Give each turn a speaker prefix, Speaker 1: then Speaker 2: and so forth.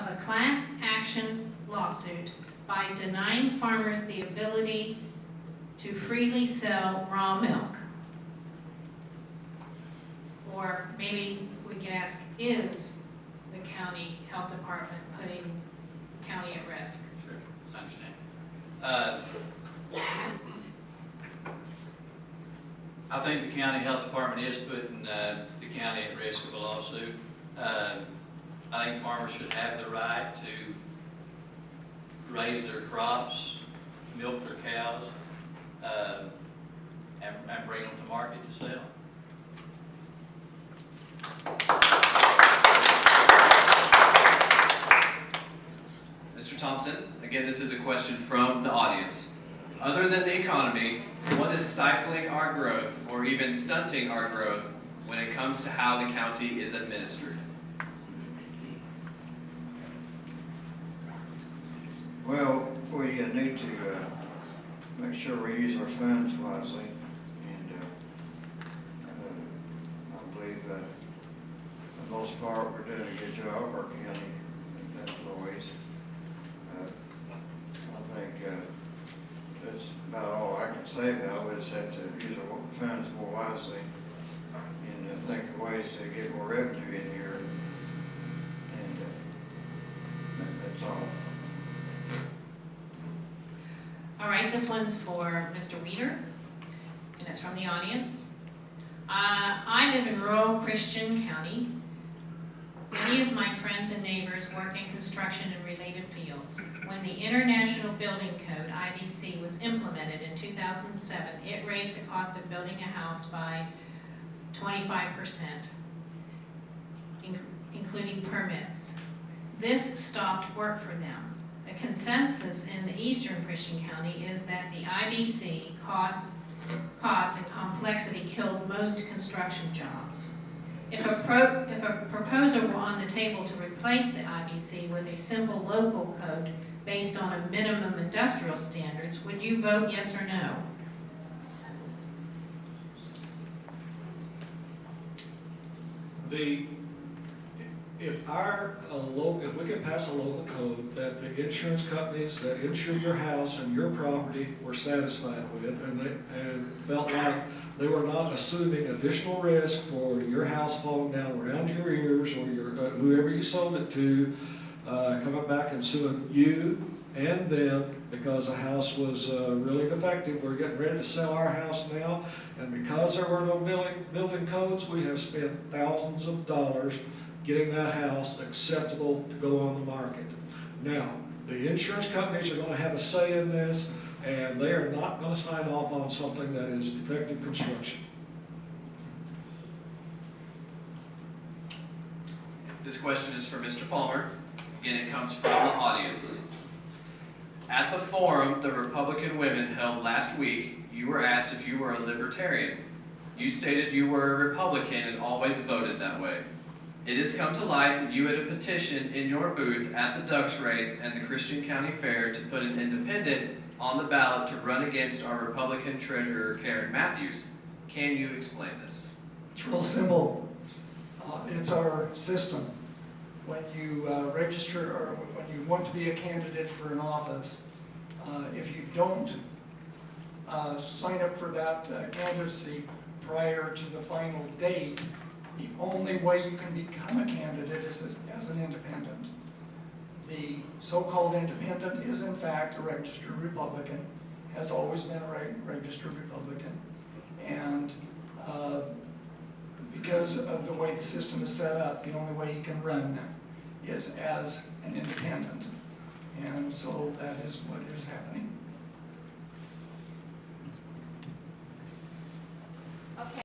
Speaker 1: of a class action lawsuit by denying farmers the ability to freely sell raw milk? Or maybe we can ask, is the county health department putting the county at risk?
Speaker 2: Sure, I understand. I think the county health department is putting the county at risk of a lawsuit. I think farmers should have the right to raise their crops, milk their cows, and bring them to market to sell.
Speaker 3: Mr. Thompson, again, this is a question from the audience. Other than the economy, what is stifling our growth or even stunting our growth when it comes to how the county is administered?
Speaker 4: Well, we need to make sure we use our funds wisely, and I believe that for the most part we're doing a good job, our county employees. I think that's about all I can say about it. We just have to use our funds more wisely and think of ways to get more revenue in here, and that's all.
Speaker 1: All right, this one's for Mr. Weeder, and it's from the audience. I live in rural Christian County. Many of my friends and neighbors work in construction and related fields. When the International Building Code, IBC, was implemented in 2007, it raised the cost of building a house by 25%, including permits. This stopped work for them. The consensus in the Eastern Christian County is that the IBC costs and complexity killed most construction jobs. If a proposal were on the table to replace the IBC with a simple local code based on a minimum industrial standards, would you vote yes or no?
Speaker 5: If we could pass a local code that the insurance companies that insure your house and your property were satisfied with, and felt like they were not assuming additional risk for your house falling down around your ears, or your whoever you sold it to, coming back and suing you and them because the house was really defective. We're getting ready to sell our house now, and because there were no building codes, we have spent thousands of dollars getting that house acceptable to go on the market. Now, the insurance companies are going to have a say in this, and they are not going to sign off on something that is defective construction.
Speaker 3: This question is for Mr. Palmer. Again, it comes from the audience. At the forum the Republican women held last week, you were asked if you were a libertarian. You stated you were a Republican and always voted that way. It has come to light that you had a petition in your booth at the Ducks race and the Christian County Fair to put an independent on the ballot to run against our Republican Treasurer, Karen Matthews. Can you explain this?
Speaker 6: It's real simple. It's our system. When you register, or when you want to be a candidate for an office, if you don't sign up for that candidacy prior to the final date, the only way you can become a candidate is as an independent. The so-called independent is in fact a registered Republican, has always been a registered Republican, and because of the way the system is set up, the only way you can run is as an independent. And so that is what is happening.